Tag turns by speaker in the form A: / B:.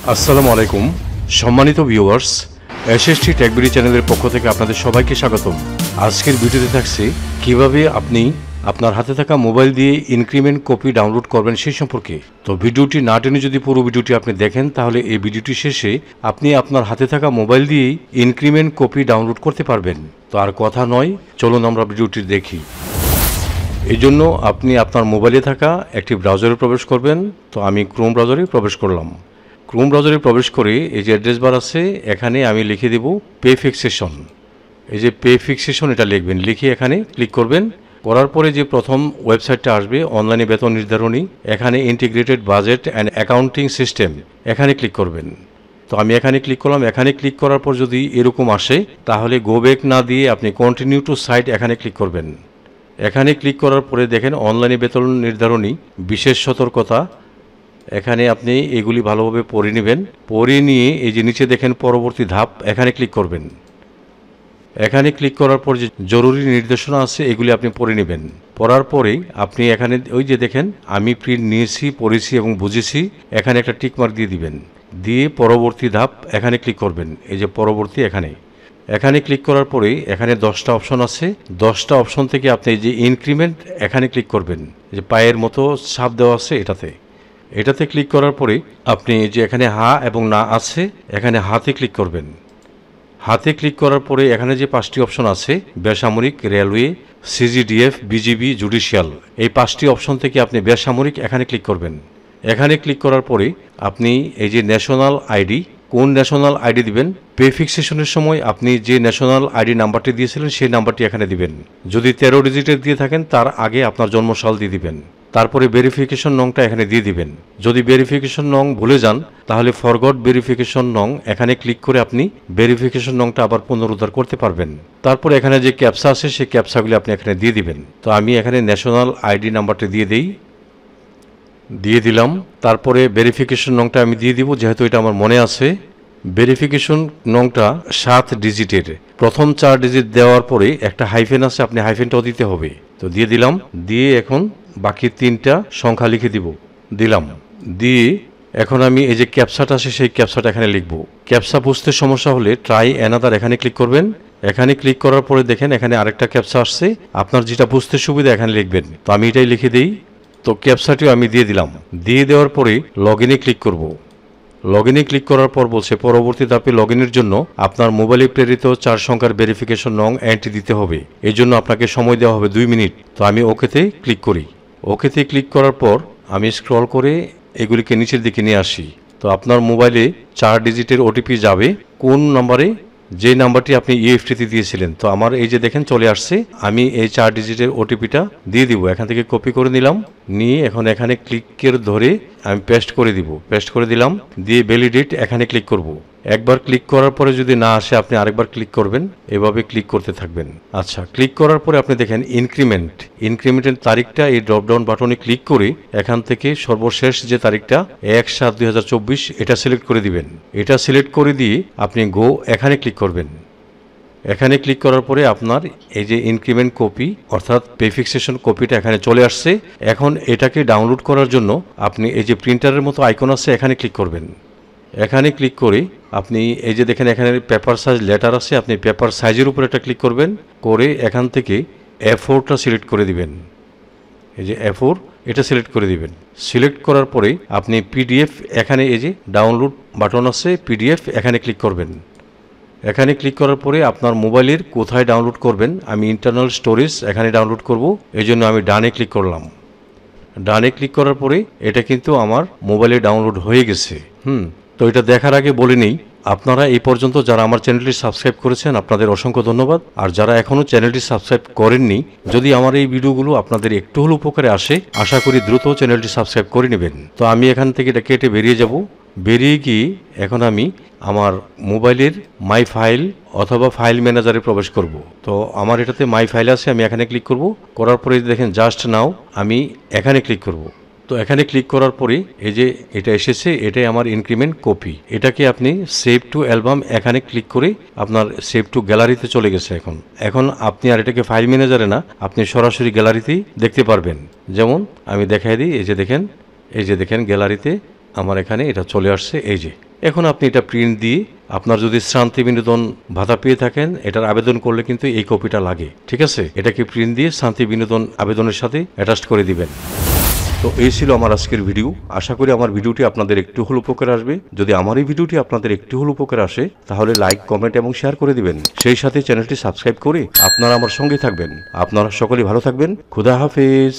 A: আসসালামু আলাইকুম সম্মানিত ভিউয়ার্স, এসএসটি টেকবিডি চ্যানেলের পক্ষ থেকে আপনাদের সবাইকে স্বাগতম। আজকের ভিডিওতে থাকছে কিভাবে আপনি আপনার হাতে থাকা মোবাইল দিয়ে ইনক্রিমেন্ট কপি ডাউনলোড করবেন সেই সম্পর্কে। তো ভিডিওটি না টেনে যদি পুরো ভিডিওটি আপনি দেখেন তাহলে এই ভিডিওটি শেষে আপনি আপনার হাতে থাকা মোবাইল দিয়েই ইনক্রিমেন্ট কপি ডাউনলোড করতে পারবেন। তো আর কথা নয়, চলুন আমরা ভিডিওটি দেখি। এই জন্য আপনি আপনার মোবাইলে থাকা একটি ব্রাউজারে প্রবেশ করবেন। তো আমি ক্রোম ব্রাউজারে প্রবেশ করলাম। ক্রোম ব্রাউজারে প্রবেশ করে এই যে অ্যাড্রেস বার আছে, এখানে আমি লিখে দেব পে ফিক্সেশন। এই যে পে ফিক্সেশন এটা লিখবেন, লিখে এখানে ক্লিক করবেন। করার পরে যে প্রথম ওয়েবসাইটটা আসবে অনলাইনে বেতন নির্ধারণী, এখানে integrated budget and accounting system, এখানে ক্লিক করবেন। তো আমি এখানে ক্লিক করলাম। এখানে ক্লিক করার পর যদি এরকম আসে তাহলে গো ব্যাক না দিয়ে আপনি কন্টিনিউ টু সাইট এখানে ক্লিক করবেন। এখানে ক্লিক করার পরে দেখেন অনলাইনে বেতন নির্ধারণী বিশেষ সতর্কতা, এখানে আপনি এগুলি ভালোভাবে পড়ে নেবেন। পড়ে নিয়ে এই যে নিচে দেখেন পরবর্তী ধাপ, এখানে ক্লিক করবেন। এখানে ক্লিক করার পর যে জরুরি নির্দেশনা আছে এগুলি আপনি পড়ে নেবেন। পড়ার পরেই আপনি এখানে ওই যে দেখেন আমি প্রিন্ট নিয়েছি, পড়েছি এবং বুঝেছি, এখানে একটা টিকমার্ক দিয়ে দিবেন। দিয়ে পরবর্তী ধাপ এখানে ক্লিক করবেন। এই যে পরবর্তী এখানে ক্লিক করার পরে এখানে 10টা অপশন আছে। 10টা অপশন থেকে আপনি এই যে ইনক্রিমেন্ট এখানে ক্লিক করবেন। যে পায়ের মতো ছাপ দেওয়া আছে এটাতে ক্লিক করার পরে আপনি যে এখানে হা এবং না আছে এখানে হাতে ক্লিক করবেন। হাতে ক্লিক করার পরে এখানে যে 5টি অপশন আছে বেসামরিক, রেলওয়ে, সিজিডিএফ, বিজিবি, জুডিশিয়াল, এই 5টি অপশন থেকে আপনি বেসামরিক এখানে ক্লিক করবেন। এখানে ক্লিক করার পরে আপনি এই যে ন্যাশনাল আইডি, কোন ন্যাশনাল আইডি দিবেন, পে ফিক্সেশনের সময় আপনি যে ন্যাশনাল আইডি নাম্বারটি দিয়েছিলেন সেই নাম্বারটি এখানে দিবেন। যদি 13 ডিজিটের দিয়ে থাকেন তার আগে আপনার জন্মসাল দিয়ে দিবেন। তারপরে ভেরিফিকেশন নংটা এখানে দিয়ে দিবেন। যদি ভেরিফিকেশন নং ভুলে যান তাহলে ফরগট ভেরিফিকেশন নং এখানে ক্লিক করে আপনি ভেরিফিকেশন নংটা আবার পুনরুদ্ধার করতে পারবেন। তারপর এখানে যে ক্যাপসা আছে সেই ক্যাপসাগুলি আপনি এখানে দিয়ে দিবেন। তো আমি এখানে ন্যাশনাল আইডি নাম্বারটি দিয়ে দিলাম। তারপরে ভেরিফিকেশন নংটা আমি দিয়ে দিব, যেহেতু এটা আমার মনে আছে। ভেরিফিকেশন নংটা 7 ডিজিটের, প্রথম 4 ডিজিট দেওয়ার পরে একটা হাইফেন আছে, আপনি হাইফেনটাও দিতে হবে। তো দিয়ে দিলাম। দিয়ে এখন বাকি 3টা সংখ্যা লিখে দিলাম। দিয়ে এখন আমি এই যে ক্যাপসাটা আছে সেই ক্যাপসাটা এখানে লিখব। ক্যাপসা বুঝতে সমস্যা হলে ট্রাই অ্যানাদার এখানে ক্লিক করবেন। এখানে ক্লিক করার পরে দেখেন এখানে আরেকটা ক্যাপসা আসছে, আপনার যেটা বুঝতে সুবিধা এখানে লিখবেন। তো আমি এটাই লিখে দিই। তো ক্যাপসাটিও আমি দিয়ে দিলাম। দিয়ে দেওয়ার পরে লগ ইনে ক্লিক করব। লগ ইনে ক্লিক করার পর বলছে পরবর্তী ধাপে লগ ইনের জন্য আপনার মোবাইলে প্রেরিত 4 সংখ্যার ভেরিফিকেশন নং এন্ট্রি দিতে হবে। এই জন্য আপনাকে সময় দেওয়া হবে 2 মিনিট। তো আমি ওকেতে ক্লিক করি। ওকেতে ক্লিক করার পর আমি স্ক্রল করে এগুলিকে নিচের দিকে নিয়ে আসি। তো আপনার মোবাইলে 4 ডিজিটের ওটিপি যাবে কোন নম্বরে, যে নাম্বারটি আপনি ইএফটিতে দিয়েছিলেন। তো আমার এই যে দেখেন চলে আসছে, আমি এই 4 ডিজিটের ওটিপিটা দিয়ে দিব। এখান থেকে কপি করে নিলাম, নিয়ে এখন এখানে ক্লিকের ধরে আমি পেস্ট করে দিলাম। দিয়ে ভ্যালিডেট এখানে ক্লিক করব। একবার ক্লিক করার পরে যদি না আসে আপনি আরেকবার ক্লিক করবেন, এভাবে ক্লিক করতে থাকবেন। আচ্ছা, ক্লিক করার পরে আপনি দেখেন ইনক্রিমেন্টের তারিখটা এই ড্রপডাউন বাটনে ক্লিক করে এখান থেকে সর্বশেষ যে তারিখটা 1/7/2024 এটা সিলেক্ট করে দিবেন। এটা সিলেক্ট করে দিয়ে আপনি গো এখানে ক্লিক করবেন। এখানে ক্লিক করার পরে আপনার এই যে ইনক্রিমেন্ট কপি অর্থাৎ পে ফিক্সেশন কপিটা এখানে চলে আসছে। এখন এটাকে ডাউনলোড করার জন্য আপনি এই যে প্রিন্টারের মতো আইকন আছে এখানে ক্লিক করবেন। এখানে ক্লিক করে আপনি এই যে দেখেন এখানে পেপার সাইজ লেটার আছে, আপনি পেপার সাইজের উপর একটা ক্লিক করবেন। করে এখান থেকে A4টা সিলেক্ট করে দিবেন। এই যে A4 এটা সিলেক্ট করে দিবেন। সিলেক্ট করার পরে আপনি পিডিএফ এখানে এই যে ডাউনলোড বাটন আছে, পিডিএফ এখানে ক্লিক করবেন। এখানে ক্লিক করার পরে আপনার মোবাইলের কোথায় ডাউনলোড করবেন, আমি ইন্টারনাল স্টোরেজ এখানে ডাউনলোড করব, এই জন্য আমি ডানে ক্লিক করলাম। ডানে ক্লিক করার পরে এটা কিন্তু আমার মোবাইলে ডাউনলোড হয়ে গেছে। তো এটা দেখার আগে বলে নেই, আপনারা এই পর্যন্ত যারা আমার চ্যানেলটি সাবস্ক্রাইব করেছেন আপনাদের অসংখ্য ধন্যবাদ। আর যারা এখনও চ্যানেলটি সাবস্ক্রাইব করেননি, যদি আমার এই ভিডিওগুলো আপনাদের একটু হলেও উপকারে আসে আশা করি দ্রুত চ্যানেলটি সাবস্ক্রাইব করে নেবেন। তো আমি এখান থেকে এটা কেটে বেরিয়ে যাব। বেরিয়ে গিয়ে এখন আমি আমার মোবাইলের মাই ফাইল অথবা ফাইল ম্যানেজারে প্রবেশ করব। তো আমার এটাতে মাই ফাইল আছে, আমি এখানে ক্লিক করব। করার পরে দেখেন জাস্ট নাও আমি এখানে ক্লিক করব। তো এখানে ক্লিক করার পরে এই যে এটা এসেছে, এটাই আমার ইনক্রিমেন্ট কপি। এটাকে আপনি সেভ টু অ্যালবাম এখানে ক্লিক করে আপনার সেভ টু গ্যালারিতে চলে গেছে। এখন আপনি আর এটাকে ফাইল ম্যানেজারে না, আপনি সরাসরি গ্যালারিতেই দেখতে পারবেন। যেমন আমি দেখাই দিই, এই যে দেখেন গ্যালারিতে আমার এখানে এটা চলে আসছে। এই যে এখন আপনি এটা প্রিন্ট দিয়ে আপনার যদি শান্তি বিনোদন ভাতা পেয়ে থাকেন এটার আবেদন করলে কিন্তু এই কপিটা লাগে, ঠিক আছে? এটাকে প্রিন্ট দিয়ে শান্তি বিনোদন আবেদনের সাথে অ্যাটাচ করে দিবেন। তো এই ছিল আমার আজকের ভিডিও। আশা করি আমার ভিডিওটি আপনাদের একটু হল উপকার আসবে। যদি আমার এই ভিডিওটি আপনাদের একটু হল উপকার আসে তাহলে লাইক, কমেন্ট এবং শেয়ার করে দিবেন। সেই সাথে চ্যানেলটি সাবস্ক্রাইব করে আপনারা আমার সঙ্গে থাকবেন। আপনারা সকলেই ভালো থাকবেন। খোদা হাফেজ।